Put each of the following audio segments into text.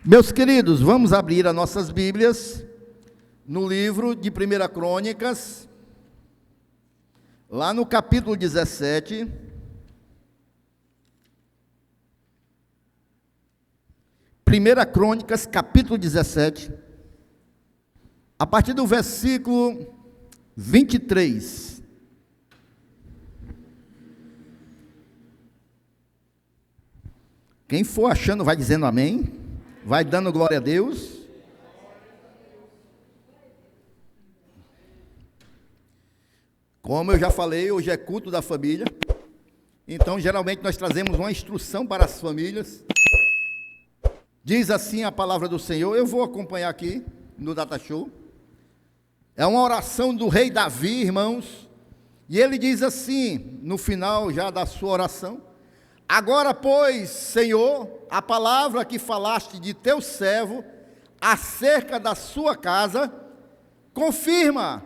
Meus queridos, vamos abrir as nossas Bíblias no livro de 1 Crônicas, lá no capítulo 17. Primeira Crônicas, capítulo 17, a partir do versículo 23. Quem for achando vai dizendo amém, vai dando glória a Deus. Como eu já falei, hoje é culto da família, então geralmente nós trazemos uma instrução para as famílias. Diz assim a palavra do Senhor, eu vou acompanhar aqui no Data Show. É uma oração do rei Davi, irmãos, e ele diz assim, no final já da sua oração: agora, pois, Senhor, a palavra que falaste de teu servo acerca da sua casa, confirma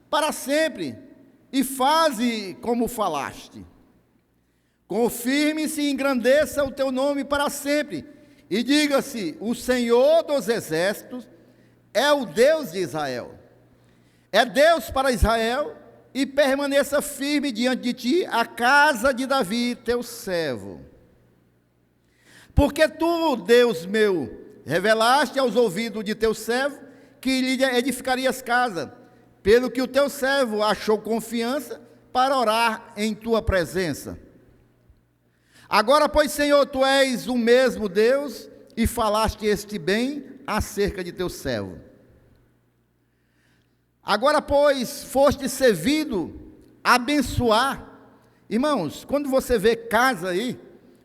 para sempre e faze como falaste. Confirme-se e engrandeça o teu nome para sempre. E diga-se, o Senhor dos exércitos é o Deus de Israel. É Deus para Israel, e permaneça firme diante de ti a casa de Davi, teu servo. Porque tu, Deus meu, revelaste aos ouvidos de teu servo que lhe edificarias casa, pelo que o teu servo achou confiança para orar em tua presença. Agora, pois, Senhor, tu és o mesmo Deus e falaste este bem acerca de teu servo. Agora, pois, foste servido a abençoar. Irmãos, quando você vê casa aí,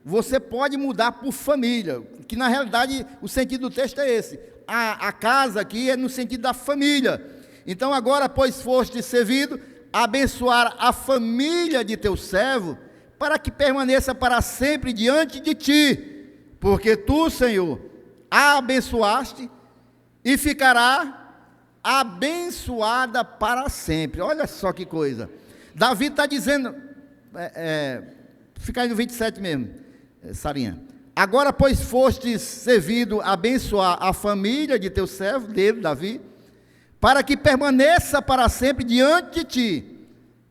você pode mudar por família, que na realidade o sentido do texto é esse. A casa aqui é no sentido da família. Então, agora, pois, foste servido a abençoar a família de teu servo, para que permaneça para sempre diante de ti, porque tu, Senhor, a abençoaste e ficará abençoada para sempre. Olha só que coisa. Davi está dizendo, fica aí no 27 mesmo, Sarinha. Agora, pois, foste servido a abençoar a família de teu servo, dele, Davi, para que permaneça para sempre diante de ti,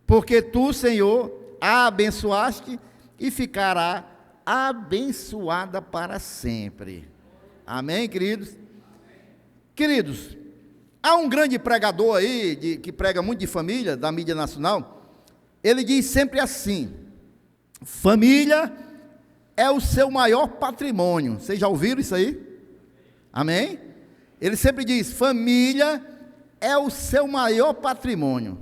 porque tu, Senhor, a abençoaste e ficará abençoada para sempre. Amém, queridos? Queridos, há um grande pregador aí, que prega muito de família, da mídia nacional. Ele diz sempre assim: família é o seu maior patrimônio. Vocês já ouviram isso aí? Amém? Ele sempre diz, família é o seu maior patrimônio.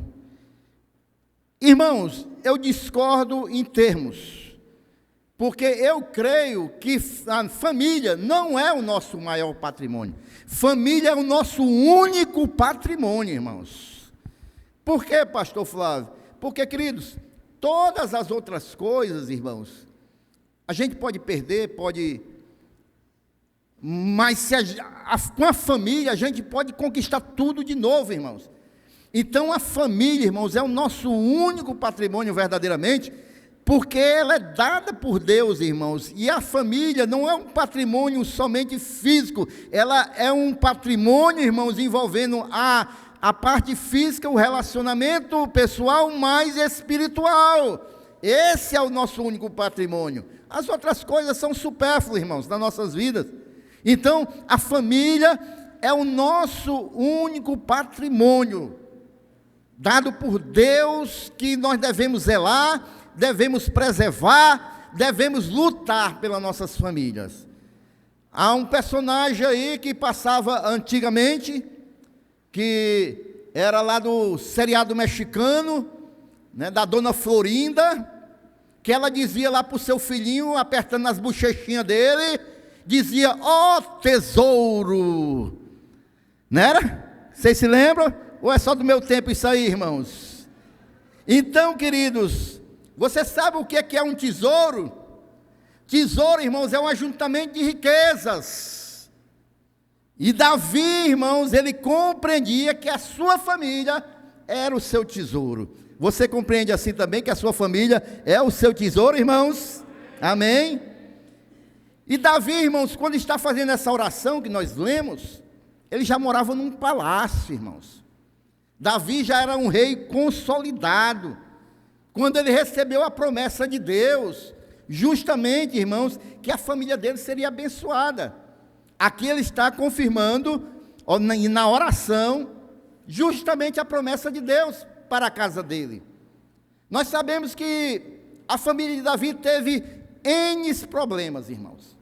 Irmãos, eu discordo em termos, porque eu creio que a família não é o nosso maior patrimônio. Família é o nosso único patrimônio, irmãos. Por quê, pastor Flávio? Porque, queridos, todas as outras coisas, irmãos, a gente pode perder, mas com a família a gente pode conquistar tudo de novo, irmãos. Então a família, irmãos, é o nosso único patrimônio verdadeiramente, porque ela é dada por Deus, irmãos, e a família não é um patrimônio somente físico, ela é um patrimônio, irmãos, envolvendo a parte física, o relacionamento pessoal, mais espiritual. Esse é o nosso único patrimônio. As outras coisas são supérfluas, irmãos, nas nossas vidas. Então, a família é o nosso único patrimônio, dado por Deus, que nós devemos zelar, devemos preservar, devemos lutar pelas nossas famílias. Há um personagem aí que passava antigamente, que era lá do seriado mexicano, né, da Dona Florinda, que ela dizia lá para o seu filhinho, apertando as bochechinhas dele, dizia, ó tesouro, não era? Vocês se lembram? Ou é só do meu tempo isso aí, irmãos? Então, queridos, você sabe o que é um tesouro? Tesouro, irmãos, é um ajuntamento de riquezas. E Davi, irmãos, ele compreendia que a sua família era o seu tesouro. Você compreende assim também que a sua família é o seu tesouro, irmãos? Amém? E Davi, irmãos, quando está fazendo essa oração que nós lemos, ele já morava num palácio, irmãos. Davi já era um rei consolidado, quando ele recebeu a promessa de Deus, justamente, irmãos, que a família dele seria abençoada. Aqui ele está confirmando, na oração, justamente a promessa de Deus para a casa dele. Nós sabemos que a família de Davi teve N problemas, irmãos.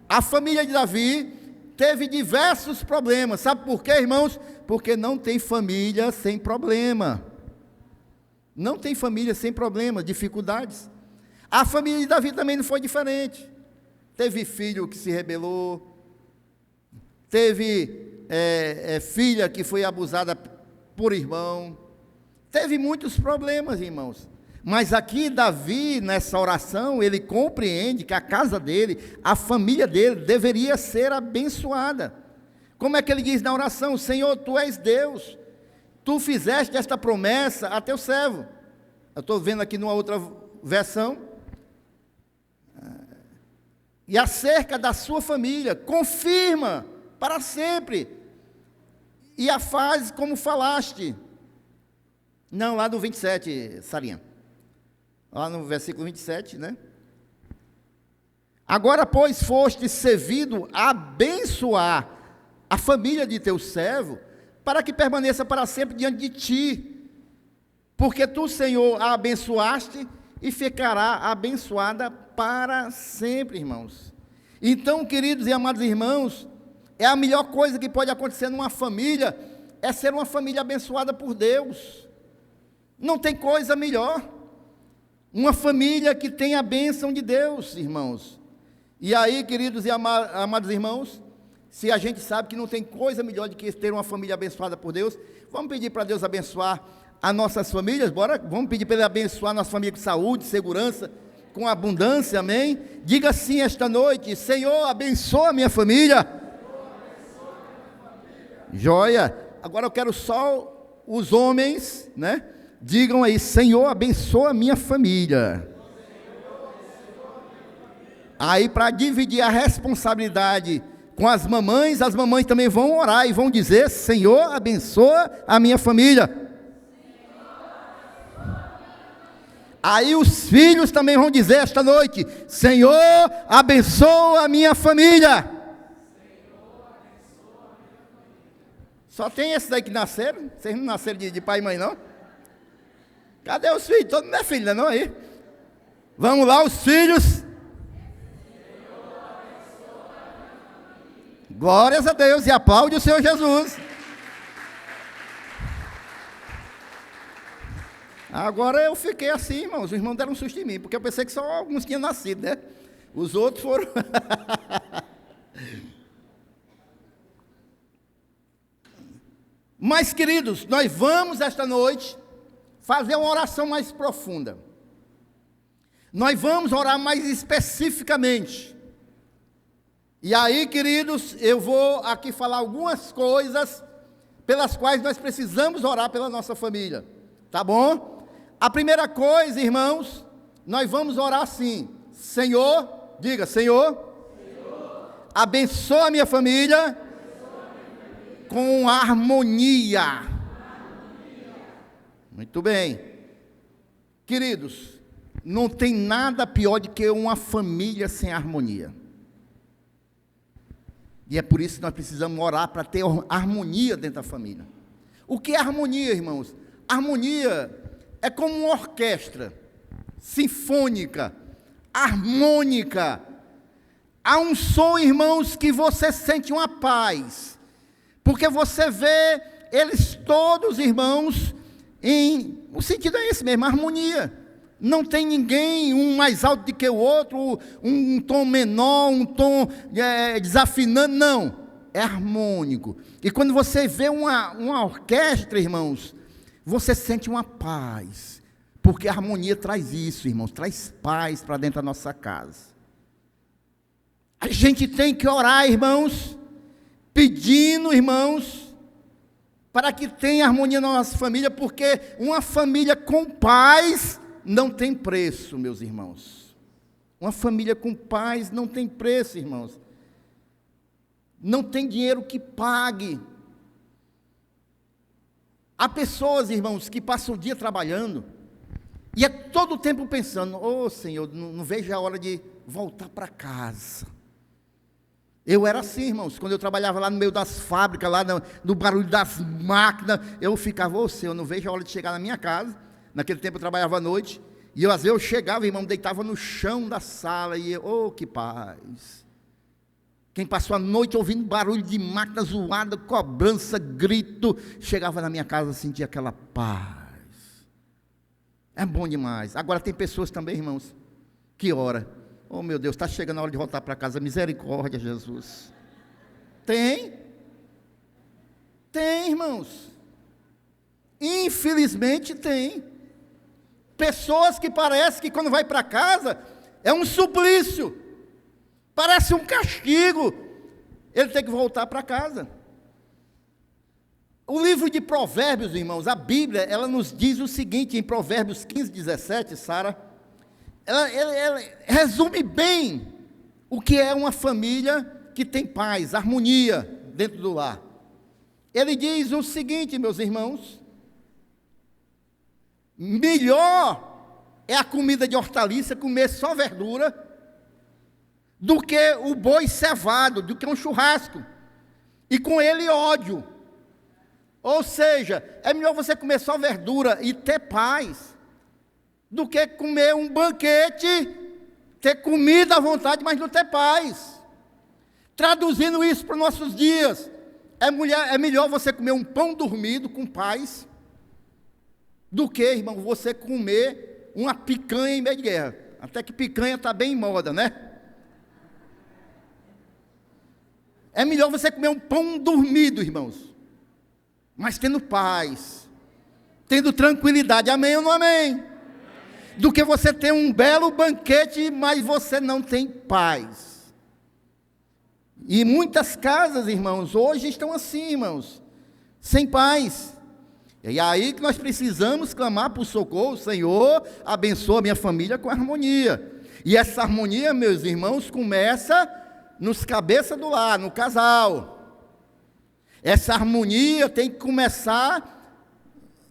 A família de Davi teve diversos problemas. Sabe por quê, irmãos? Porque não tem família sem problema. Não tem família sem problema, dificuldades. A família de Davi também não foi diferente. Teve filho que se rebelou, teve filha que foi abusada por irmão, teve muitos problemas, irmãos. Mas aqui Davi, nessa oração, ele compreende que a casa dele, a família dele, deveria ser abençoada. Como é que ele diz na oração? Senhor, Tu és Deus, Tu fizeste esta promessa a Teu servo. Eu estou vendo aqui numa outra versão. E acerca da sua família, confirma para sempre, e a faz como falaste. Não, lá no 27, Sarinha. Lá no versículo 27, né? Agora, pois, foste servido a abençoar a família de teu servo, para que permaneça para sempre diante de ti, porque tu, Senhor, a abençoaste e ficará abençoada para sempre, irmãos. Então, queridos e amados irmãos, é a melhor coisa que pode acontecer numa família, é ser uma família abençoada por Deus. Não tem coisa melhor. Uma família que tem a bênção de Deus, irmãos. E aí, queridos e amados irmãos, se a gente sabe que não tem coisa melhor do que ter uma família abençoada por Deus, vamos pedir para Deus abençoar as nossas famílias, bora? Vamos pedir para Ele abençoar a nossa família com saúde, segurança, com abundância, amém? Diga assim esta noite: Senhor, abençoa a minha família. Joia. Agora eu quero só os homens, né? Digam aí: Senhor, abençoa a minha família. Aí, para dividir a responsabilidade com as mamães também vão orar e vão dizer: Senhor, abençoa a minha família. Aí os filhos também vão dizer esta noite: Senhor, abençoa a minha família. Só tem esses aí que nasceram? Vocês não nasceram de pai e mãe, não? Cadê os filhos? Todo mundo é filho, não é aí? Vamos lá, os filhos. Glórias a Deus, e aplaude o Senhor Jesus. Agora eu fiquei assim, irmãos. Os irmãos deram um susto em mim, porque eu pensei que só alguns tinham nascido, né? Os outros foram. Mas, queridos, nós vamos esta noite fazer uma oração mais profunda. Nós vamos orar mais especificamente. E aí, queridos, eu vou aqui falar algumas coisas pelas quais nós precisamos orar pela nossa família. Tá bom? A primeira coisa, irmãos, nós vamos orar assim: Senhor, diga, Senhor, abençoa a minha família com harmonia. Muito bem. Queridos, não tem nada pior do que uma família sem harmonia. E é por isso que nós precisamos orar para ter harmonia dentro da família. O que é harmonia, irmãos? Harmonia é como uma orquestra sinfônica, harmônica. Há um som, irmãos, que você sente uma paz, porque você vê eles todos, irmãos, o sentido é esse mesmo, harmonia. Não tem ninguém, um mais alto do que o outro, um tom menor, um tom desafinando, não. É harmônico. E quando você vê uma orquestra, irmãos, você sente uma paz. Porque a harmonia traz isso, irmãos, traz paz para dentro da nossa casa. A gente tem que orar, irmãos, pedindo, irmãos, para que tenha harmonia na nossa família, porque uma família com paz não tem preço, meus irmãos. Uma família com paz não tem preço, irmãos. Não tem dinheiro que pague. Há pessoas, irmãos, que passam o dia trabalhando e é todo o tempo pensando: ô Senhor, não vejo a hora de voltar para casa. Eu era assim, irmãos, quando eu trabalhava lá no meio das fábricas, lá no barulho das máquinas, eu ficava: ô Senhor, não vejo a hora de chegar na minha casa. Naquele tempo eu trabalhava à noite, e às vezes eu chegava, irmão, deitava no chão da sala, e oh, que paz. Quem passou a noite ouvindo barulho de máquina zoada, cobrança, grito, chegava na minha casa e sentia aquela paz. É bom demais. Agora tem pessoas também, irmãos, que ora: oh meu Deus, está chegando a hora de voltar para casa, misericórdia, Jesus. Tem, irmãos, infelizmente tem. Pessoas que parece que quando vai para casa é um suplício, parece um castigo, ele tem que voltar para casa. O livro de Provérbios, irmãos, a Bíblia, ela nos diz o seguinte, em Provérbios 15, 17, Sara, ela resume bem o que é uma família que tem paz, harmonia dentro do lar. Ele diz o seguinte, meus irmãos: melhor é a comida de hortaliça, comer só verdura, do que o boi cevado, do que um churrasco, e com ele ódio. Ou seja, é melhor você comer só verdura e ter paz, do que comer um banquete, ter comida à vontade, mas não ter paz. Traduzindo isso para os nossos dias, é melhor você comer um pão dormido com paz, do que, irmão, você comer uma picanha em meio de guerra. Até que picanha está bem em moda, né? É melhor você comer um pão dormido, irmãos, mas tendo paz, tendo tranquilidade, amém ou não amém? Do que você ter um belo banquete, mas você não tem paz. E muitas casas, irmãos, hoje estão assim, irmãos, sem paz. E é aí que nós precisamos clamar por socorro: Senhor, abençoa a minha família com harmonia. E essa harmonia, meus irmãos, começa nos cabeças do lar, no casal. Essa harmonia tem que começar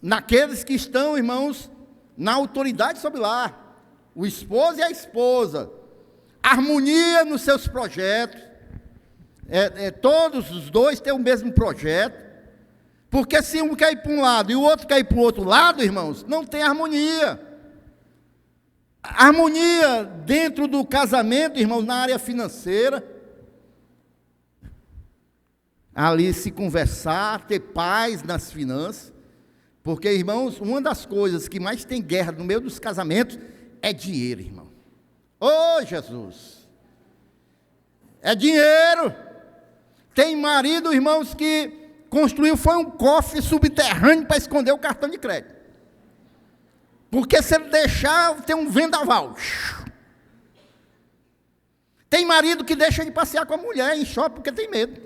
naqueles que estão, irmãos, na autoridade sobre o lar, o esposo e a esposa. Harmonia nos seus projetos. Todos os dois têm o mesmo projeto. Porque se um quer ir para um lado e o outro quer ir para o outro lado, irmãos, não tem harmonia. Harmonia dentro do casamento, irmãos, na área financeira. Ali se conversar, ter paz nas finanças. Porque, irmãos, uma das coisas que mais tem guerra no meio dos casamentos é dinheiro, irmão. Ô, Jesus! É dinheiro. Tem marido, irmãos, que construiu foi um cofre subterrâneo para esconder o cartão de crédito. Porque se ele deixar, tem um vendaval. Tem marido que deixa de passear com a mulher em shopping porque tem medo.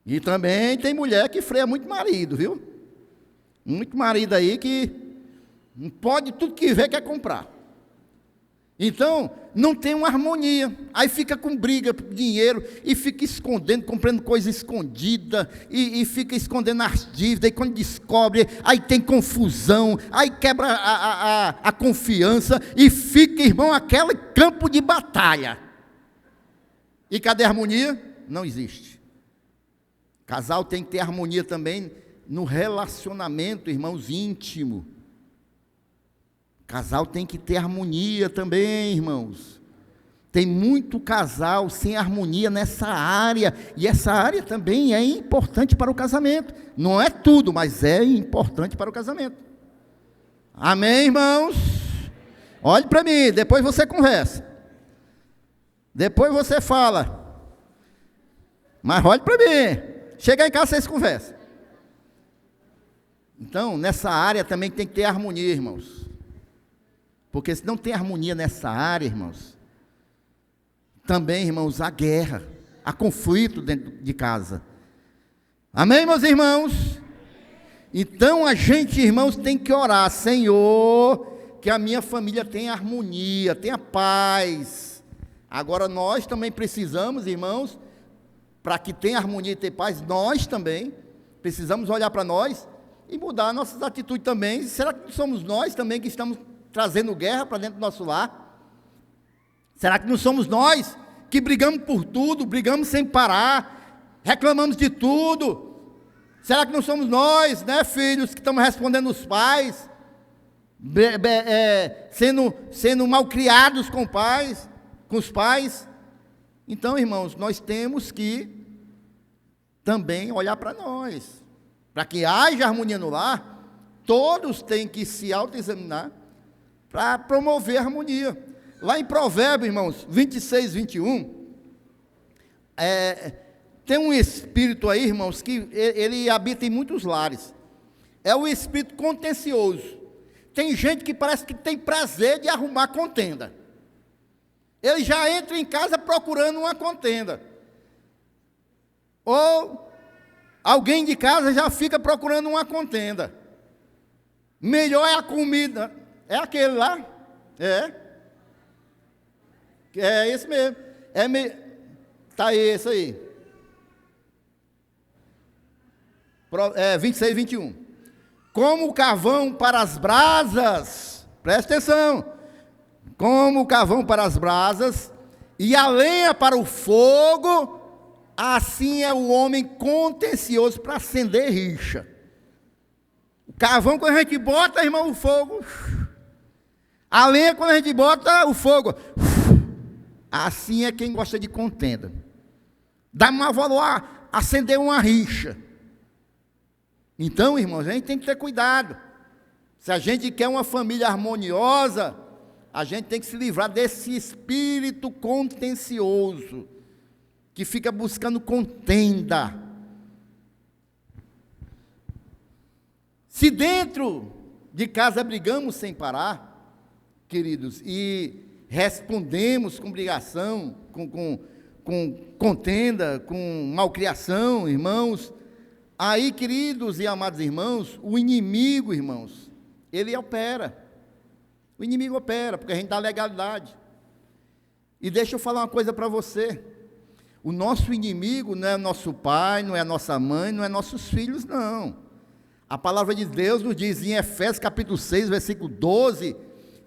E também tem mulher que freia muito marido, viu? Muito marido aí que não pode, tudo que vê quer comprar. Então, não tem uma harmonia. Aí fica com briga por dinheiro, e fica escondendo, comprando coisa escondida, e fica escondendo as dívidas, e quando descobre, aí tem confusão, aí quebra a confiança, e fica, irmão, aquele campo de batalha. E cadê a harmonia? Não existe. Casal tem que ter harmonia também no relacionamento, irmãos, íntimo. Casal tem que ter harmonia também, irmãos. Tem muito casal sem harmonia nessa área, e essa área também é importante para o casamento. Não é tudo, mas é importante para o casamento. Amém, irmãos? Olhe para mim, depois você conversa. Depois você fala. Mas olhe para mim. Chega em casa, vocês conversam. Então, nessa área também tem que ter harmonia, irmãos. Porque se não tem harmonia nessa área, irmãos, também, irmãos, há guerra, há conflito dentro de casa. Amém, meus irmãos? Então a gente, irmãos, tem que orar: Senhor, que a minha família tenha harmonia, tenha paz. Agora nós também precisamos, irmãos, para que tenha harmonia e ter paz, nós também precisamos olhar para nós e mudar nossas atitudes também. Será que não somos nós também que estamos trazendo guerra para dentro do nosso lar? Será que não somos nós que brigamos por tudo, brigamos sem parar, reclamamos de tudo? Será que não somos nós, né, filhos, que estamos respondendo os pais, sendo mal criados com os pais? Então, irmãos, nós temos que também olhar para nós, para que haja harmonia no lar. Todos têm que se autoexaminar para promover a harmonia. Lá em Provérbios, irmãos, 26, 21, tem um espírito aí, irmãos, que ele habita em muitos lares. É o espírito contencioso. Tem gente que parece que tem prazer de arrumar contenda. Ele já entra em casa procurando uma contenda. Ou alguém de casa já fica procurando uma contenda. Melhor é a comida. É aquele lá? É esse mesmo. Está esse aí. 26, 21. Como o carvão para as brasas, presta atenção, como o carvão para as brasas e a lenha para o fogo, assim é o homem contencioso para acender rixa. O carvão, quando a gente bota, irmão, o fogo, a lenha, quando a gente bota o fogo, assim é quem gosta de contenda. Dá mais valor a acender uma rixa. Então, irmãos, a gente tem que ter cuidado. Se a gente quer uma família harmoniosa, a gente tem que se livrar desse espírito contencioso, que fica buscando contenda. Se dentro de casa brigamos sem parar, queridos, e respondemos com brigação, com contenda, com malcriação, irmãos, aí, queridos e amados irmãos, o inimigo, irmãos, ele opera. O inimigo opera, porque a gente dá legalidade. E deixa eu falar uma coisa para você. O nosso inimigo não é nosso pai, não é nossa mãe, não é nossos filhos, não. A palavra de Deus nos diz em Efésios capítulo 6, versículo 12,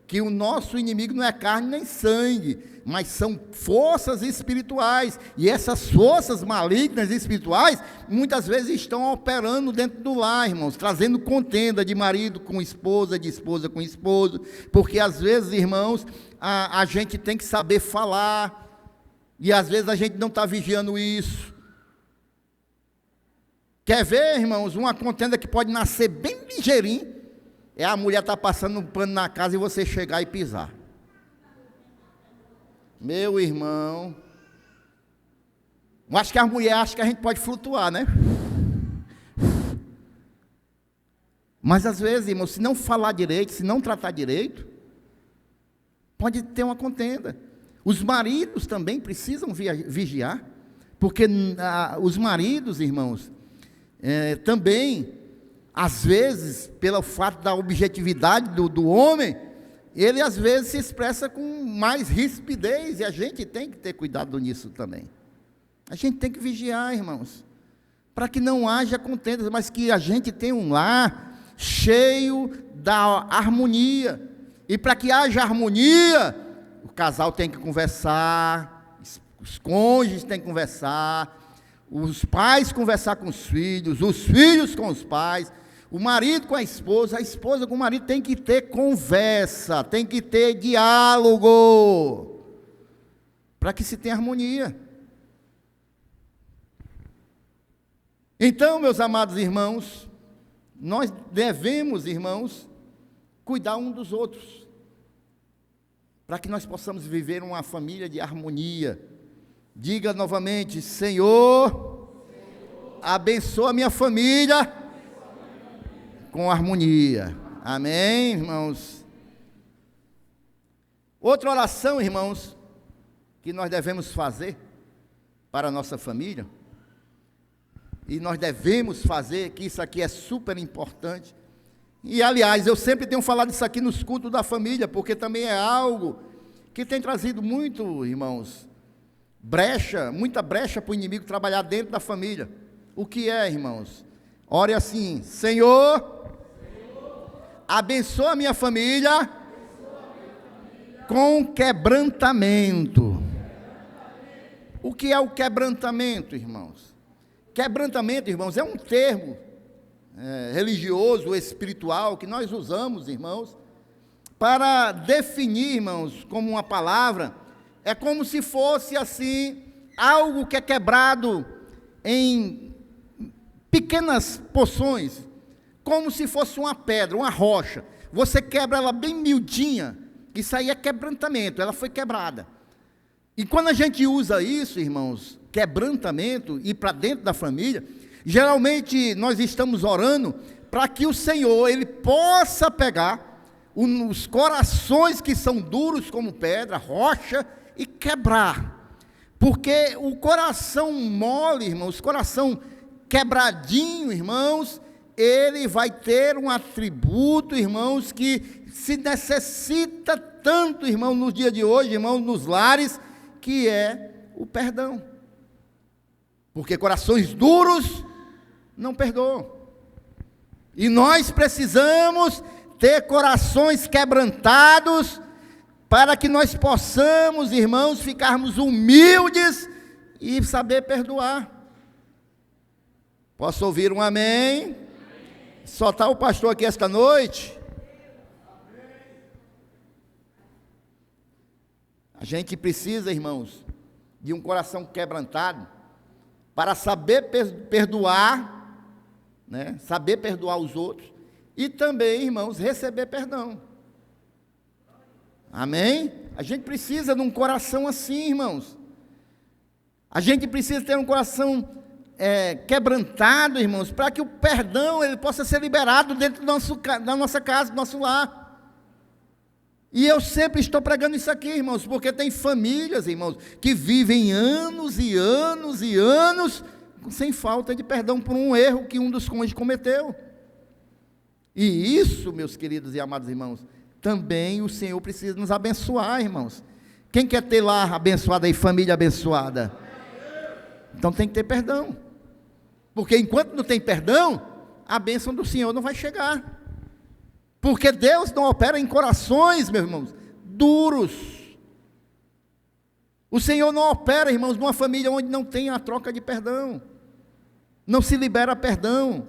que o nosso inimigo não é carne nem sangue, mas são forças espirituais, e essas forças malignas e espirituais, muitas vezes estão operando dentro do lar, irmãos, trazendo contenda de marido com esposa, de esposa com esposo, porque às vezes, irmãos, a gente tem que saber falar, e às vezes a gente não está vigiando isso. Quer ver, irmãos, uma contenda que pode nascer bem ligeirinho, é a mulher estar passando um pano na casa e você chegar e pisar. Meu irmão, eu acho que a mulher acha que a gente pode flutuar, né? Mas às vezes, irmão, se não falar direito, se não tratar direito, pode ter uma contenda. Os maridos também precisam vigiar, porque os maridos, irmãos, também, às vezes, pelo fato da objetividade do homem, ele às vezes se expressa com mais rispidez, e a gente tem que ter cuidado nisso também. A gente tem que vigiar, irmãos, para que não haja contendas, mas que a gente tenha um lar cheio da harmonia. E para que haja harmonia, o casal tem que conversar, os cônjuges têm que conversar, os pais conversar com os filhos com os pais, o marido com a esposa com o marido, tem que ter conversa, tem que ter diálogo, para que se tenha harmonia. Então, meus amados irmãos, nós devemos, irmãos, cuidar um dos outros, para que nós possamos viver uma família de harmonia. Diga novamente: Senhor, abençoa a minha família com harmonia. Amém, irmãos? Outra oração, irmãos, que nós devemos fazer para a nossa família, e nós devemos fazer, que isso aqui é super importante, E, aliás, eu sempre tenho falado isso aqui nos cultos da família, porque também é algo que tem trazido muito, irmãos, muita brecha para o inimigo trabalhar dentro da família. O que é, irmãos? Ore assim: Senhor, abençoa a minha família com quebrantamento. O que é o quebrantamento, irmãos? Quebrantamento, irmãos, é um termo religioso, espiritual, que nós usamos, irmãos, para definir, irmãos, como uma palavra. É como se fosse assim, algo que é quebrado em pequenas porções, como se fosse uma pedra, uma rocha. Você quebra ela bem miudinha, isso aí é quebrantamento, ela foi quebrada. E quando a gente usa isso, irmãos, quebrantamento, e para dentro da família, geralmente nós estamos orando para que o Senhor, Ele possa pegar os corações que são duros como pedra, rocha, e quebrar. Porque o coração mole, irmãos, o coração quebradinho, irmãos, ele vai ter um atributo, irmãos, que se necessita tanto, irmão, nos dias de hoje, irmãos, nos lares, que é o perdão. Porque corações duros não perdoam. E nós precisamos ter corações quebrantados, para que nós possamos, irmãos, ficarmos humildes e saber perdoar. Posso ouvir um amém? Só está o pastor aqui esta noite? A gente precisa, irmãos, de um coração quebrantado, para saber perdoar, né? Saber perdoar os outros, e também, irmãos, receber perdão. Amém? A gente precisa de um coração assim, irmãos. A gente precisa ter um coração quebrantado, irmãos, para que o perdão ele possa ser liberado dentro da nossa casa, do nosso lar. E eu sempre estou pregando isso aqui, irmãos, porque tem famílias, irmãos, que vivem anos e anos e anos sem falta de perdão por um erro que um dos cônjuges cometeu. E isso, meus queridos e amados irmãos, também o Senhor precisa nos abençoar, irmãos. Quem quer ter lar abençoado e família abençoada? Então tem que ter perdão. Porque enquanto não tem perdão, a bênção do Senhor não vai chegar. Porque Deus não opera em corações, meus irmãos, duros. O Senhor não opera, irmãos, numa família onde não tem a troca de perdão. Não se libera perdão.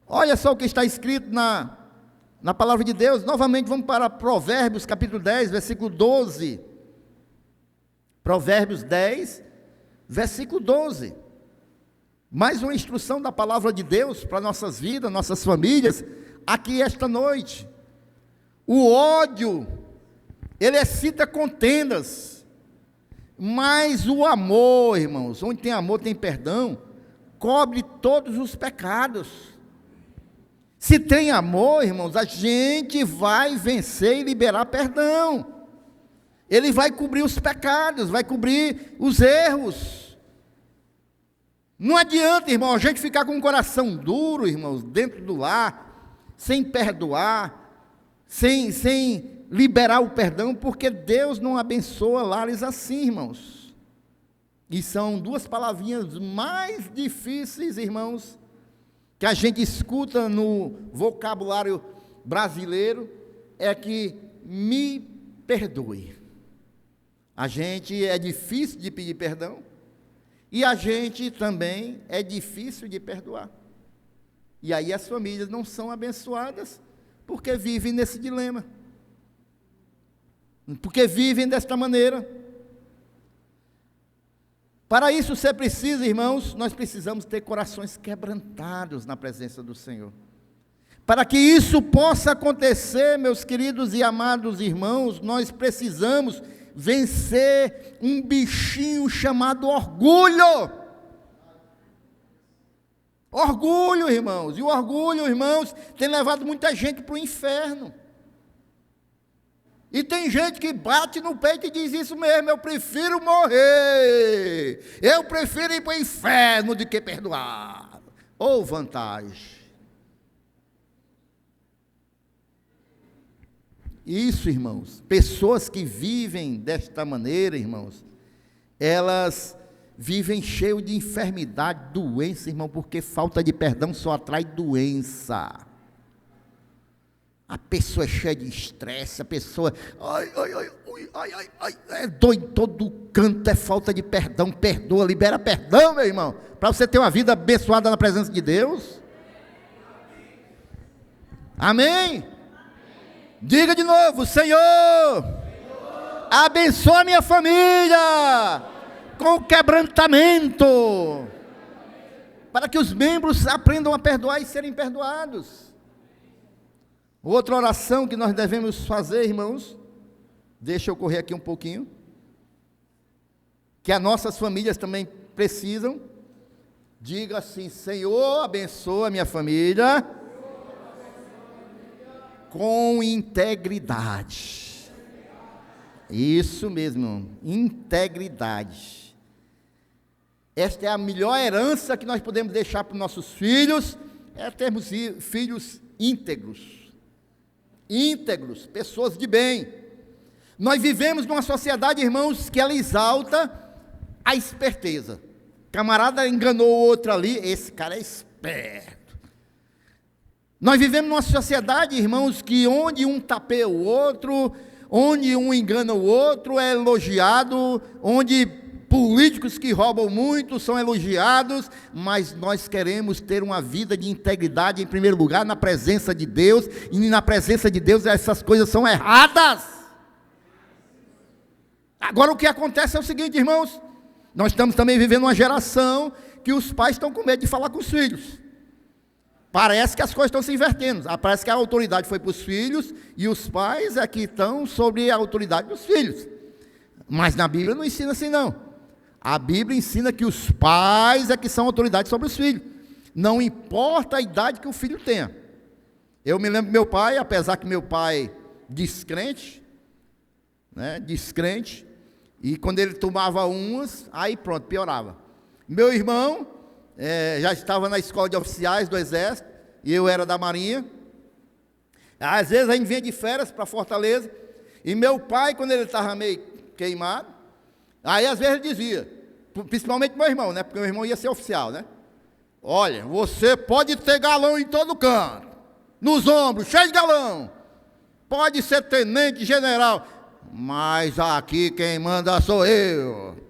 Olha só o que está escrito na palavra de Deus. Novamente vamos para Provérbios capítulo 10, versículo 12. Provérbios 10, versículo 12. Mais uma instrução da palavra de Deus para nossas vidas, nossas famílias, aqui esta noite. O ódio, ele excita contendas, mas o amor, irmãos, onde tem amor tem perdão, cobre todos os pecados. Se tem amor, irmãos, a gente vai vencer e liberar perdão. Ele vai cobrir os pecados, vai cobrir os erros. Não adianta, irmão, a gente ficar com o coração duro, irmãos, dentro do lar, sem perdoar, sem liberar o perdão, porque Deus não abençoa lares assim, irmãos. E são duas palavrinhas mais difíceis, irmãos, que a gente escuta no vocabulário brasileiro, é que me perdoe. A gente é difícil de pedir perdão, e a gente também é difícil de perdoar. E aí as famílias não são abençoadas, porque vivem nesse dilema, porque vivem desta maneira. Para isso você precisa, irmãos, nós precisamos ter corações quebrantados na presença do Senhor. Para que isso possa acontecer, meus queridos e amados irmãos, nós precisamos vencer um bichinho chamado orgulho. Orgulho, irmãos. E o orgulho, irmãos, tem levado muita gente para o inferno. E tem gente que bate no peito e diz isso mesmo: eu prefiro morrer, eu prefiro ir para o inferno do que perdoar. Ou vantagem. Isso, irmãos, pessoas que vivem desta maneira, irmãos, elas vivem cheio de enfermidade, doença, irmão, porque falta de perdão só atrai doença. A pessoa é cheia de estresse, a pessoa, é doido em todo canto, é falta de perdão, perdoa, libera perdão, meu irmão, para você ter uma vida abençoada na presença de Deus. Amém? Diga de novo: Senhor, abençoa a minha família com quebrantamento, para que os membros aprendam a perdoar e serem perdoados. Outra oração que nós devemos fazer, irmãos, deixa eu correr aqui um pouquinho, que as nossas famílias também precisam. Diga assim: Senhor, abençoa a minha família com integridade. Isso mesmo, integridade. Esta é a melhor herança que nós podemos deixar para os nossos filhos, é termos filhos íntegros. Íntegros, pessoas de bem. Nós vivemos numa sociedade, irmãos, que ela exalta a esperteza. Camarada enganou o outro ali, esse cara é esperto. Nós vivemos numa sociedade, irmãos, que onde um tapeia o outro, onde um engana o outro é elogiado, onde políticos que roubam muito são elogiados, mas nós queremos ter uma vida de integridade em primeiro lugar na presença de Deus, e na presença de Deus essas coisas são erradas. Agora o que acontece é o seguinte, irmãos, nós estamos também vivendo uma geração que os pais estão com medo de falar com os filhos. Parece que as coisas estão se invertendo, parece que a autoridade foi para os filhos, e os pais é que estão sobre a autoridade dos filhos, mas na Bíblia não ensina assim não. A Bíblia ensina que os pais é que são autoridade sobre os filhos, não importa a idade que o filho tenha. Eu me lembro do meu pai, apesar que meu pai descrente, e quando ele tomava umas, aí pronto, piorava. Meu irmão já estava na escola de oficiais do Exército, e eu era da Marinha. Às vezes a gente vinha de férias para Fortaleza, e meu pai, quando ele estava meio queimado, aí às vezes ele dizia, principalmente meu irmão, porque meu irmão ia ser oficial, olha, você pode ter galão em todo canto, nos ombros, cheio de galão, pode ser tenente, general, mas aqui quem manda sou eu.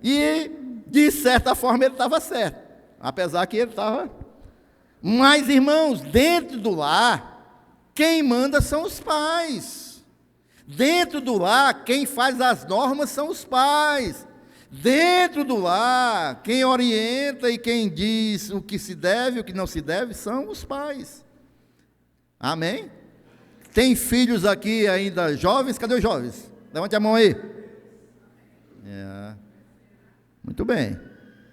E de certa forma ele estava certo, apesar que ele estava. Mas irmãos, dentro do lar, quem manda são os pais. Dentro do lar, quem faz as normas são os pais. Dentro do lar, quem orienta e quem diz o que se deve e o que não se deve são os pais. Amém? Tem filhos aqui ainda jovens? Cadê os jovens? Levante a mão aí. Muito bem.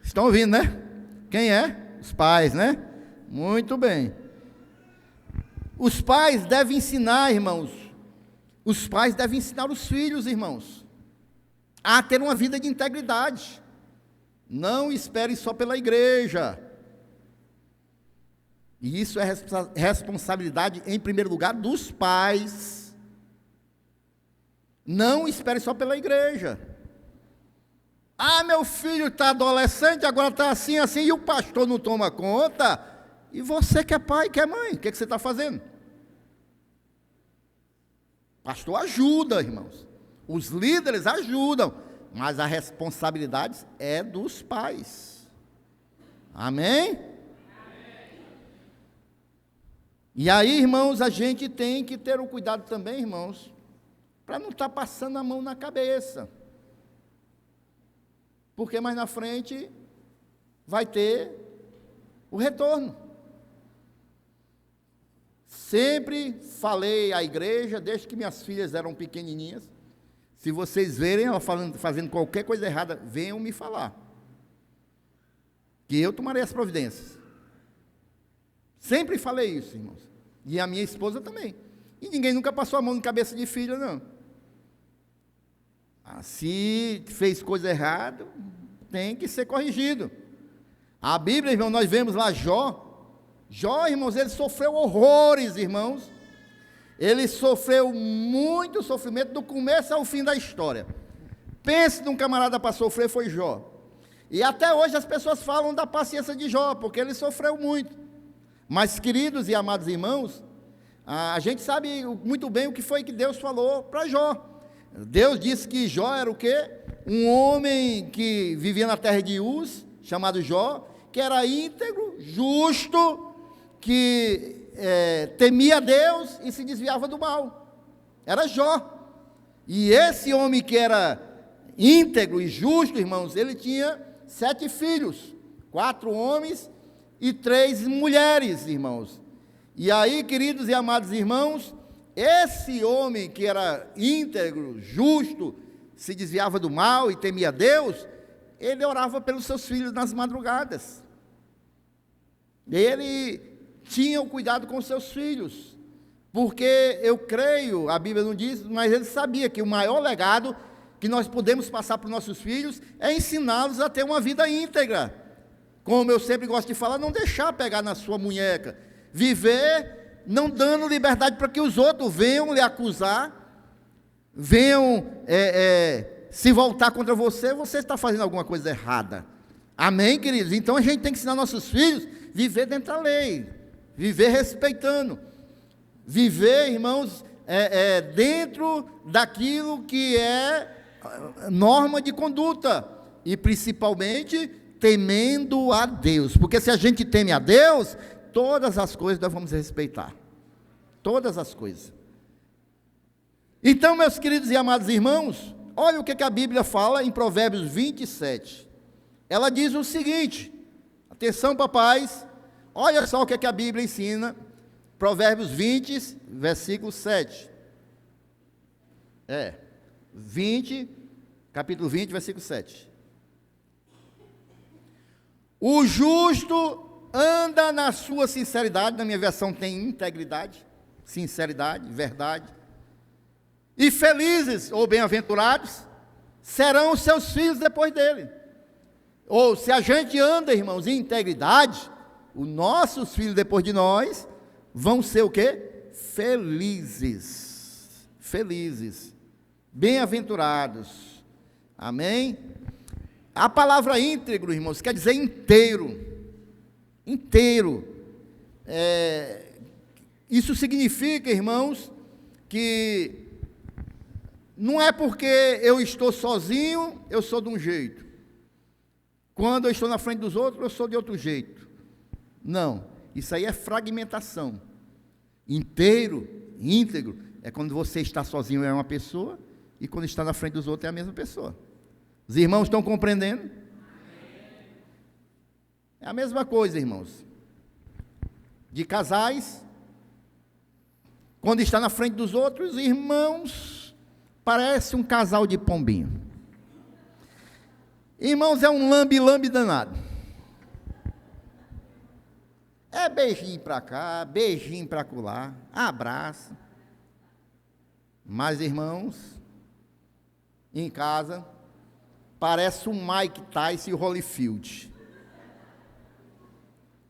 Estão ouvindo, né? Quem é? Os pais, né? Muito bem. Os pais devem ensinar, irmãos. Os pais devem ensinar os filhos, irmãos, a ter uma vida de integridade. Não espere só pela igreja. E isso é responsabilidade, em primeiro lugar, dos pais. Não espere só pela igreja. Ah, meu filho está adolescente, agora está assim, e o pastor não toma conta. E você que é pai, que é mãe, o que você está fazendo? Pastor ajuda, irmãos. Os líderes ajudam, mas a responsabilidade é dos pais. Amém? E aí, irmãos, a gente tem que ter o cuidado também, irmãos, para não estar passando a mão na cabeça. Porque mais na frente vai ter o retorno. Sempre falei à igreja, desde que minhas filhas eram pequenininhas, se vocês verem ela fazendo qualquer coisa errada, venham me falar, que eu tomarei as providências. Sempre falei isso, irmãos. E a minha esposa também. E ninguém nunca passou a mão na cabeça de filha, não. Se fez coisa errada, tem que ser corrigido. A Bíblia, irmão, nós vemos lá Jó, Jó, irmãos, ele sofreu horrores, irmãos. Ele sofreu muito sofrimento do começo ao fim da história. Pense num camarada para sofrer, foi Jó. E até hoje as pessoas falam da paciência de Jó, porque ele sofreu muito. Mas, queridos e amados irmãos, a gente sabe muito bem o que foi que Deus falou para Jó. Deus disse que Jó era o quê? Um homem que vivia na terra de Uz, chamado Jó, que era íntegro, justo, que temia Deus e se desviava do mal. Era Jó. E esse homem que era íntegro e justo, irmãos, ele tinha 7 filhos, 4 homens e 3 mulheres, irmãos. E aí, queridos e amados irmãos, esse homem que era íntegro, justo, se desviava do mal e temia Deus, ele orava pelos seus filhos nas madrugadas. Ele tinha o cuidado com seus filhos, porque eu creio, a Bíblia não diz, mas ele sabia que o maior legado que nós podemos passar para os nossos filhos é ensiná-los a ter uma vida íntegra. Como eu sempre gosto de falar, não deixar pegar na sua munheca, viver não dando liberdade para que os outros venham lhe acusar, venham se voltar contra você, você está fazendo alguma coisa errada. Amém, queridos? Então a gente tem que ensinar nossos filhos a viver dentro da lei, viver respeitando, viver, irmãos, dentro daquilo que é norma de conduta, e principalmente temendo a Deus, porque se a gente teme a Deus, todas as coisas nós vamos respeitar, todas as coisas. Então, meus queridos e amados irmãos, olha o que a Bíblia fala em Provérbios 27, ela diz o seguinte, atenção papais, olha só o que a Bíblia ensina, Provérbios 20, versículo 7, capítulo 20, versículo 7, o justo anda na sua sinceridade, na minha versão tem integridade, sinceridade, verdade, e felizes ou bem-aventurados serão os seus filhos depois dele. Ou se a gente anda, irmãos, em integridade, os nossos filhos depois de nós vão ser o quê? Felizes, bem-aventurados, amém? A palavra íntegro, irmãos, quer dizer inteiro, isso significa, irmãos, que não é porque eu estou sozinho, eu sou de um jeito, quando eu estou na frente dos outros, eu sou de outro jeito, não, isso aí é fragmentação. Inteiro, íntegro, é quando você está sozinho, é uma pessoa, e quando está na frente dos outros, é a mesma pessoa. Os irmãos estão compreendendo? É a mesma coisa, irmãos, de casais, quando está na frente dos outros, irmãos, parece um casal de pombinho. Irmãos, é um lambe-lambe danado. É beijinho para cá, beijinho para acolá, abraço. Mas, irmãos, em casa, parece um Mike Tyson e o Holyfield.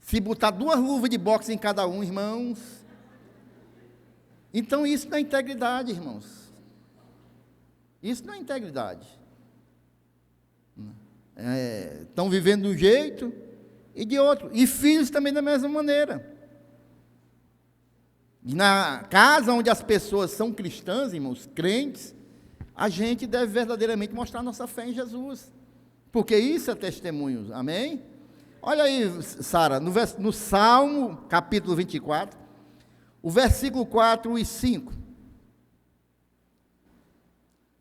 Se botar 2 luvas de boxe em cada um, irmãos. Então isso não é integridade, irmãos. Isso não é integridade. Estão vivendo de um jeito e de outro. E filhos também da mesma maneira. E na casa onde as pessoas são cristãs, irmãos, crentes, a gente deve verdadeiramente mostrar nossa fé em Jesus. Porque isso é testemunho, amém? Olha aí, Sara, no Salmo, capítulo 24, o versículo 4 e 5.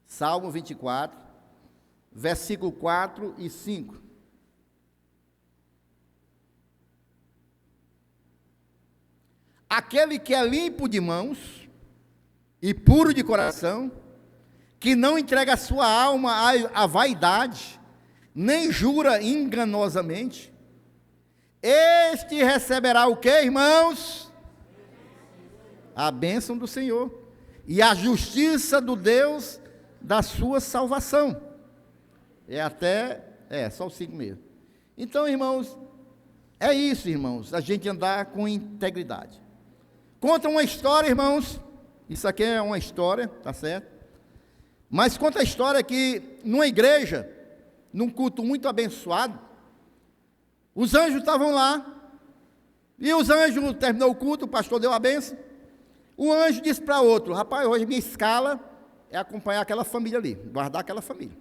Salmo 24, versículo 4 e 5. Aquele que é limpo de mãos e puro de coração, que não entrega a sua alma à vaidade, nem jura enganosamente, este receberá o quê, irmãos? A bênção do Senhor e a justiça do Deus da sua salvação. Só o 5 mesmo. Então, irmãos, É isso, irmãos, a gente andar com integridade. Conta uma história, irmãos, isso aqui é uma história, tá certo? Mas conta a história que numa igreja, num culto muito abençoado, os anjos estavam lá, e os anjos, terminou o culto, o pastor deu a bênção, o anjo disse para outro: rapaz, hoje minha escala é acompanhar aquela família ali, guardar aquela família.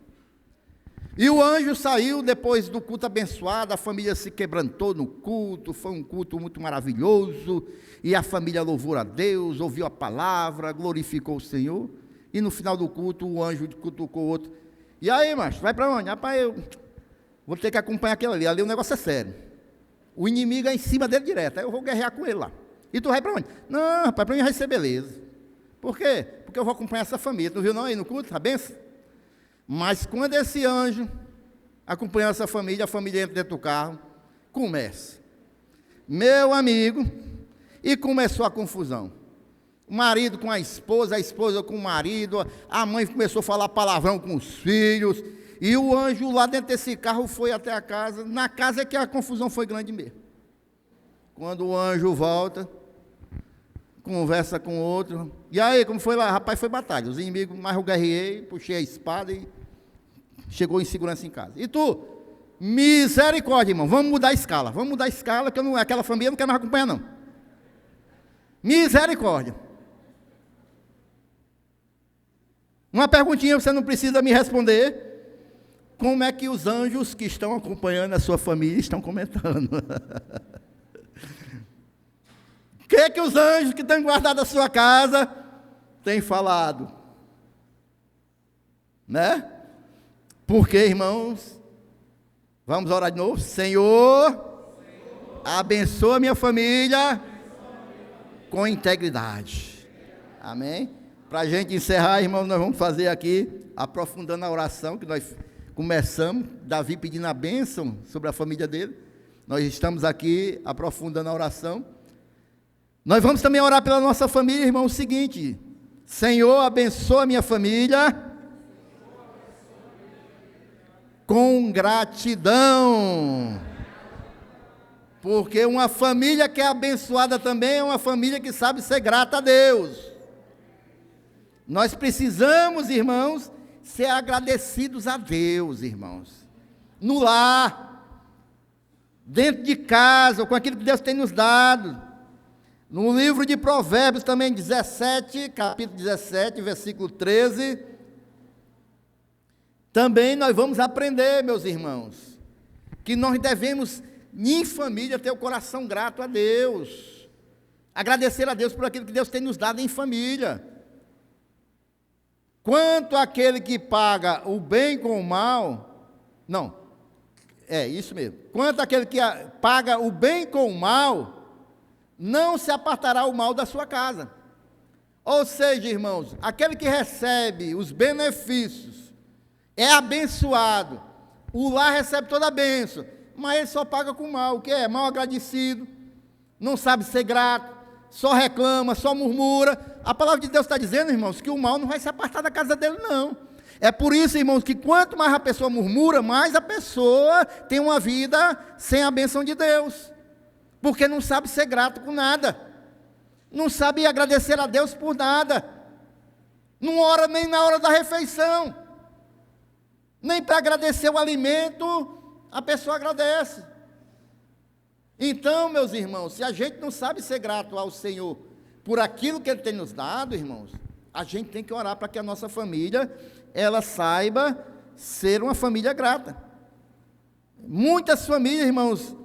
E o anjo saiu depois do culto abençoado, a família se quebrantou no culto, foi um culto muito maravilhoso, e a família louvou a Deus, ouviu a palavra, glorificou o Senhor, e no final do culto o anjo cutucou o outro: e aí, macho, vai para onde? Rapaz, eu vou ter que acompanhar aquele ali o negócio é sério, o inimigo é em cima dele direto, aí eu vou guerrear com ele lá. E tu vai para onde? Não, rapaz, para mim vai ser beleza. Por quê? Porque eu vou acompanhar essa família. Tu não viu não aí no culto, a benção? Mas quando esse anjo acompanhando essa família, a família entra dentro do carro, começa, meu amigo, e começou a confusão. O marido com a esposa com o marido, a mãe começou a falar palavrão com os filhos, e o anjo lá dentro desse carro foi até a casa. Na casa é que a confusão foi grande mesmo. Quando o anjo volta, conversa com o outro: e aí, como foi lá? Rapaz, foi batalha, os inimigos, mas eu guerreei, puxei a espada e chegou em segurança em casa. E tu? Misericórdia, irmão, vamos mudar a escala, que eu não, aquela família eu não quero mais acompanhar não. Misericórdia. Uma perguntinha, você não precisa me responder. Como é que os anjos que estão acompanhando a sua família estão comentando? O que é que os anjos que estão guardados a sua casa têm falado? Né? Porque, irmãos, vamos orar de novo. Senhor, abençoa minha família com integridade. Amém? Para a gente encerrar, irmãos, nós vamos fazer aqui, aprofundando a oração que nós começamos, Davi pedindo a bênção sobre a família dele. Nós estamos aqui aprofundando a oração. Nós vamos também orar pela nossa família, irmão, o seguinte: Senhor, abençoa minha família com gratidão. Porque uma família que é abençoada também é uma família que sabe ser grata a Deus. Nós precisamos, irmãos, ser agradecidos a Deus, irmãos. No lar, dentro de casa, com aquilo que Deus tem nos dado. No livro de Provérbios também 17, capítulo 17, versículo 13, também nós vamos aprender, meus irmãos, que nós devemos, em família, ter o coração grato a Deus, agradecer a Deus por aquilo que Deus tem nos dado em família. Quanto àquele que paga o bem com o mal, não, é isso mesmo, quanto àquele que paga o bem com o mal, não se apartará o mal da sua casa. Ou seja, irmãos, aquele que recebe os benefícios, é abençoado, o lar recebe toda a bênção, mas ele só paga com mal, o que é? Mal agradecido, não sabe ser grato, só reclama, só murmura. A palavra de Deus está dizendo, irmãos, que o mal não vai se apartar da casa dele, não. É por isso, irmãos, que quanto mais a pessoa murmura, mais a pessoa tem uma vida sem a bênção de Deus. Porque não sabe ser grato com nada, não sabe agradecer a Deus por nada, não ora nem na hora da refeição, nem para agradecer o alimento, a pessoa agradece. Então, meus irmãos, se a gente não sabe ser grato ao Senhor por aquilo que Ele tem nos dado, irmãos, a gente tem que orar para que a nossa família, ela saiba ser uma família grata. Muitas famílias, irmãos,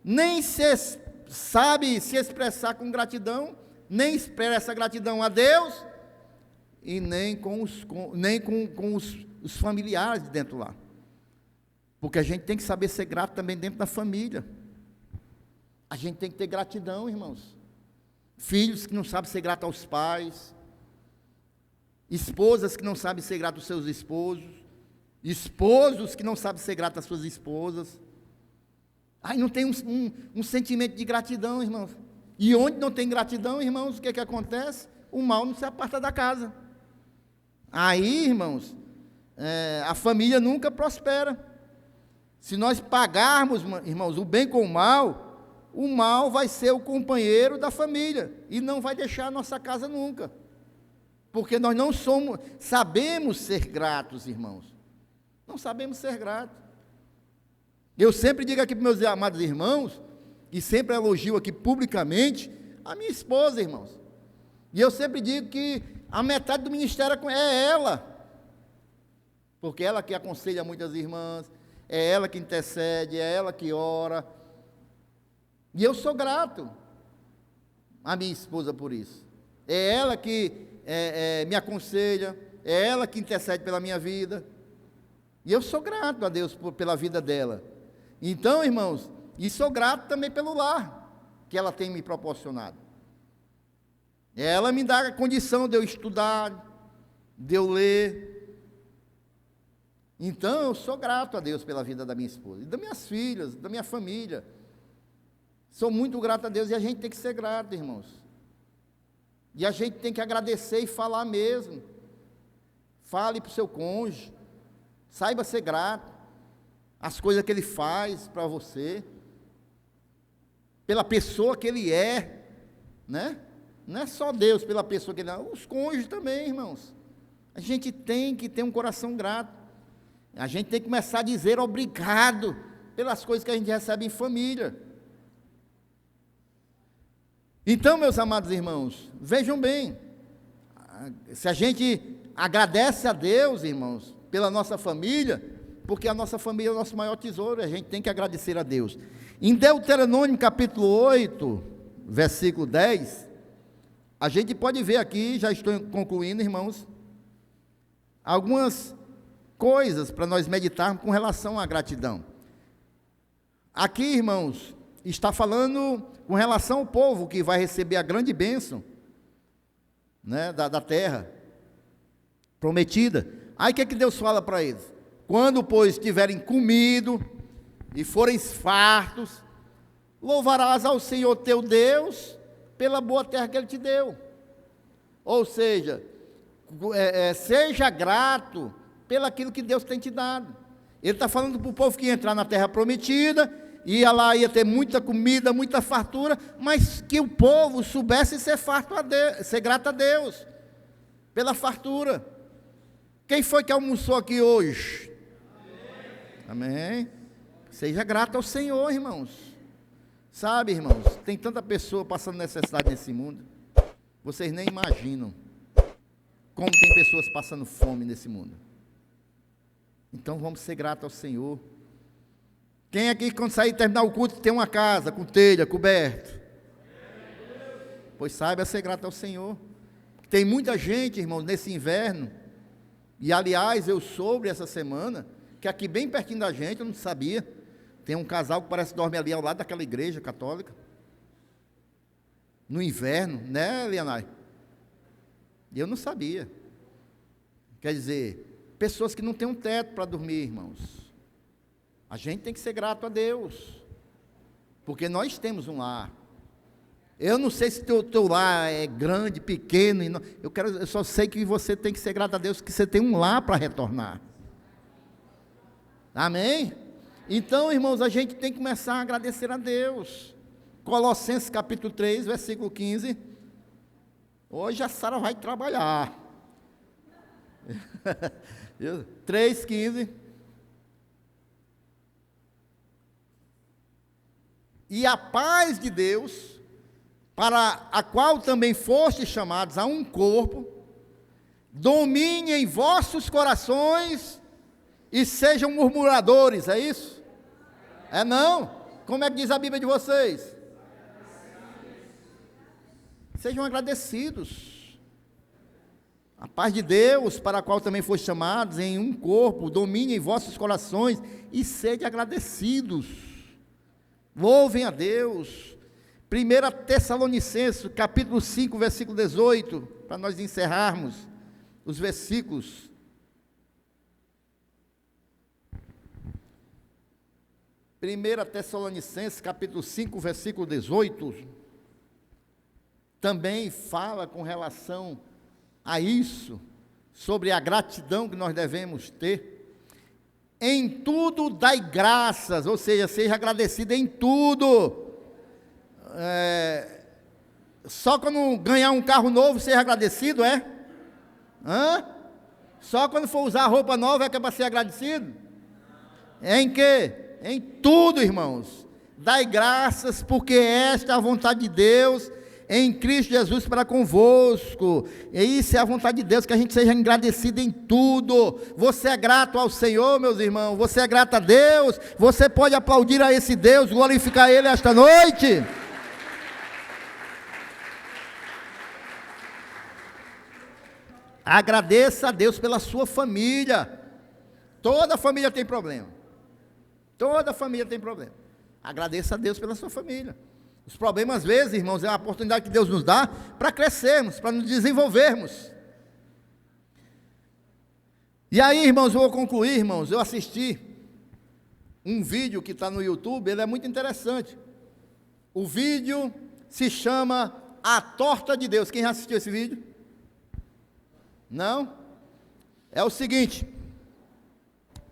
nem sabe se expressar com gratidão, nem expressa gratidão a Deus, e nem com os familiares dentro lá. Porque a gente tem que saber ser grato também dentro da família. A gente tem que ter gratidão, irmãos. Filhos que não sabem ser gratos aos pais, esposas que não sabem ser gratos aos seus esposos, esposos que não sabem ser gratos às suas esposas. Aí não tem um sentimento de gratidão, irmãos. E onde não tem gratidão, irmãos, o que acontece? O mal não se aparta da casa. Aí, irmãos, a família nunca prospera. Se nós pagarmos, irmãos, o bem com o mal, o mal vai ser o companheiro da família e não vai deixar a nossa casa nunca. Porque nós não sabemos ser gratos, irmãos. Não sabemos ser gratos. Eu sempre digo aqui para meus amados irmãos, e sempre elogio aqui publicamente, a minha esposa, irmãos. E eu sempre digo que a metade do ministério é ela. Porque ela que aconselha muitas irmãs, é ela que intercede, é ela que ora. E eu sou grato à minha esposa por isso. É ela que me aconselha, é ela que intercede pela minha vida. E eu sou grato a Deus pela vida dela. Então, irmãos, e sou grato também pelo lar que ela tem me proporcionado. Ela me dá a condição de eu estudar, de eu ler. Então, eu sou grato a Deus pela vida da minha esposa, e das minhas filhas, da minha família. Sou muito grato a Deus, e a gente tem que ser grato, irmãos. E a gente tem que agradecer e falar mesmo. Fale para o seu cônjuge, saiba ser grato, as coisas que ele faz para você, pela pessoa que ele é, né? Não é só Deus pela pessoa que ele é, os cônjuges também, irmãos. A gente tem que ter um coração grato. A gente tem que começar a dizer obrigado pelas coisas que a gente recebe em família. Então, meus amados irmãos, vejam bem, se a gente agradece a Deus, irmãos, pela nossa família, porque a nossa família é o nosso maior tesouro, a gente tem que agradecer a Deus. Em Deuteronômio capítulo 8, versículo 10, a gente pode ver aqui, já estou concluindo, irmãos, algumas coisas para nós meditarmos com relação à gratidão. Aqui, irmãos, está falando com relação ao povo que vai receber a grande bênção, né, da terra prometida. Aí o que é que Deus fala para eles? Quando, pois, tiverem comido e forem fartos, louvarás ao Senhor teu Deus pela boa terra que Ele te deu. Ou seja, seja grato pelaquilo que Deus tem te dado. Ele está falando para o povo que ia entrar na terra prometida, ia lá, ia ter muita comida, muita fartura, mas que o povo soubesse ser farto a Deus, ser grato a Deus pela fartura. Quem foi que almoçou aqui hoje? Amém? Seja grato ao Senhor, irmãos. Sabe, irmãos, tem tanta pessoa passando necessidade nesse mundo, vocês nem imaginam como tem pessoas passando fome nesse mundo. Então vamos ser gratos ao Senhor. Quem aqui, quando sair e terminar o culto, tem uma casa com telha, coberto? Pois saiba ser grato ao Senhor. Tem muita gente, irmãos, nesse inverno, e aliás, eu soube essa semana, que aqui bem pertinho da gente, eu não sabia, tem um casal que parece que dorme ali ao lado daquela igreja católica, no inverno, né, Leonai? E eu não sabia. Quer dizer, pessoas que não têm um teto para dormir, irmãos. A gente tem que ser grato a Deus, porque nós temos um lar. Eu não sei se teu lar é grande, pequeno, eu só sei que você tem que ser grato a Deus, que você tem um lar para retornar. Amém? Então, irmãos, a gente tem que começar a agradecer a Deus. Colossenses capítulo 3, versículo 15. Hoje a Sara vai trabalhar. 3,15. E a paz de Deus, para a qual também fostes chamados a um corpo, domine em vossos corações e sejam murmuradores, é isso? É não? Como é que diz a Bíblia de vocês? Sejam agradecidos. A paz de Deus, para a qual também fostes chamados em um corpo, domine em vossos corações e sede agradecidos. Louvem a Deus. 1 Tessalonicenses, capítulo 5, versículo 18, para nós encerrarmos os versículos. 1 Tessalonicenses, capítulo 5, versículo 18, também fala com relação a isso, sobre a gratidão que nós devemos ter. Em tudo dai graças, ou seja, seja agradecido em tudo, Só quando ganhar um carro novo, ser agradecido, é? Hã? Só quando for usar roupa nova é que é para ser agradecido? Em quê? Em tudo, irmãos. Dai graças, porque esta é a vontade de Deus em Cristo Jesus para convosco. E isso é a vontade de Deus, que a gente seja agradecido em tudo. Você é grato ao Senhor, meus irmãos? Você é grato a Deus? Você pode aplaudir a esse Deus, glorificar Ele esta noite? Agradeça a Deus pela sua família. Toda família tem problema. Toda família tem problema. Agradeça a Deus pela sua família. Os problemas, às vezes, irmãos, é a oportunidade que Deus nos dá para crescermos, para nos desenvolvermos. E aí, irmãos, eu vou concluir, irmãos. Eu assisti um vídeo que está no YouTube, ele é muito interessante. O vídeo se chama A Torta de Deus. Quem já assistiu esse vídeo? Não? É o seguinte: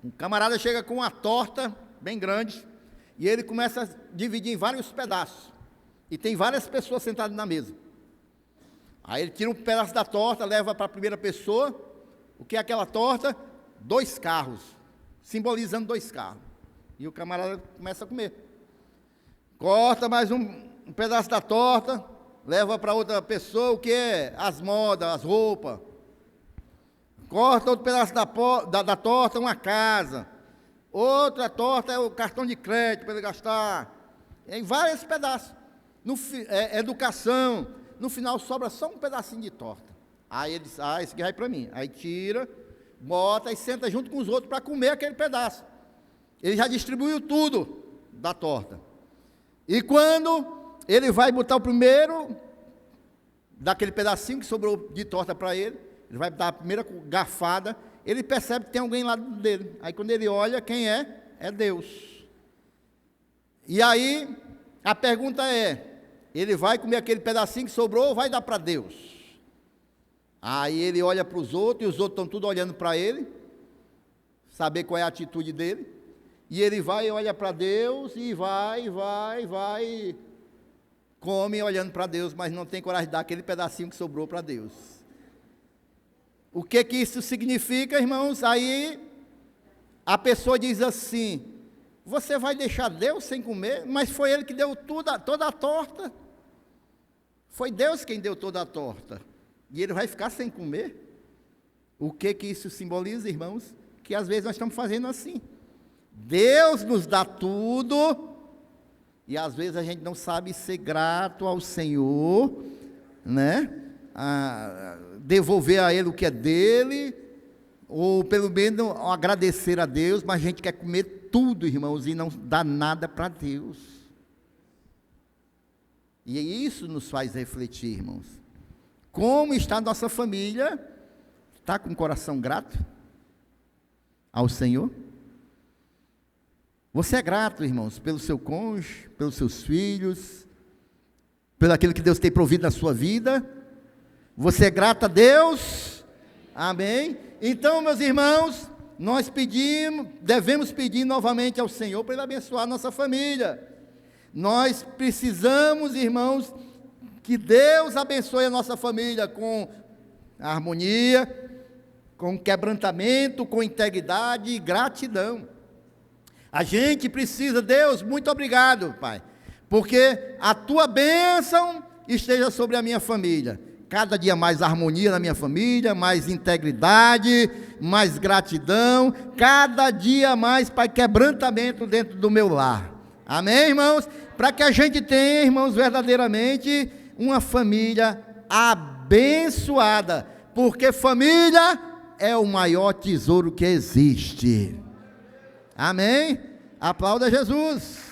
um camarada chega com uma torta bem grande e ele começa a dividir em vários pedaços. E tem várias pessoas sentadas na mesa. Aí ele tira um pedaço da torta, leva para a primeira pessoa. O que é aquela torta? 2 carros, simbolizando 2 carros. E o camarada começa a comer. Corta mais um pedaço da torta, leva para outra pessoa. O que é? As modas, as roupas. Corta outro pedaço da torta, uma casa. Outra torta é o cartão de crédito para ele gastar. Em vários pedaços. Educação. No final sobra só um pedacinho de torta. Aí ele diz: esse aqui vai para mim. Aí tira, bota e senta junto com os outros para comer aquele pedaço. Ele já distribuiu tudo da torta. E quando ele vai botar o primeiro daquele pedacinho que sobrou de torta para ele, ele vai dar a primeira garfada, ele percebe que tem alguém lá dele. Aí quando ele olha, quem é? É Deus. E aí, a pergunta é: ele vai comer aquele pedacinho que sobrou ou vai dar para Deus? Aí ele olha para os outros, e os outros estão tudo olhando para ele, saber qual é a atitude dele. E ele vai e olha para Deus, e vai, come olhando para Deus, mas não tem coragem de dar aquele pedacinho que sobrou para Deus. O que isso significa, irmãos? Aí a pessoa diz assim: você vai deixar Deus sem comer? Mas foi Ele que deu toda a torta. Foi Deus quem deu toda a torta. E Ele vai ficar sem comer? O que isso simboliza, irmãos? Que às vezes nós estamos fazendo assim. Deus nos dá tudo, e às vezes a gente não sabe ser grato ao Senhor, né? Devolver a Ele o que é dele, ou pelo menos agradecer a Deus, mas a gente quer comer tudo, irmãos, e não dá nada para Deus. E isso nos faz refletir, irmãos. Como está a nossa família? Está com o coração grato ao Senhor? Você é grato, irmãos, pelo seu cônjuge, pelos seus filhos, pelo aquilo que Deus tem provido na sua vida? Você é grato a Deus? Amém? Então, meus irmãos, nós devemos pedir novamente ao Senhor para Ele abençoar a nossa família. Nós precisamos, irmãos, que Deus abençoe a nossa família com harmonia, com quebrantamento, com integridade e gratidão. A gente precisa, Deus, muito obrigado, Pai, porque a Tua bênção esteja sobre a minha família. Cada dia mais harmonia na minha família, mais integridade, mais gratidão, cada dia mais, Pai, quebrantamento dentro do meu lar. Amém, irmãos? Para que a gente tenha, irmãos, verdadeiramente uma família abençoada, porque família é o maior tesouro que existe. Amém? Aplauda Jesus.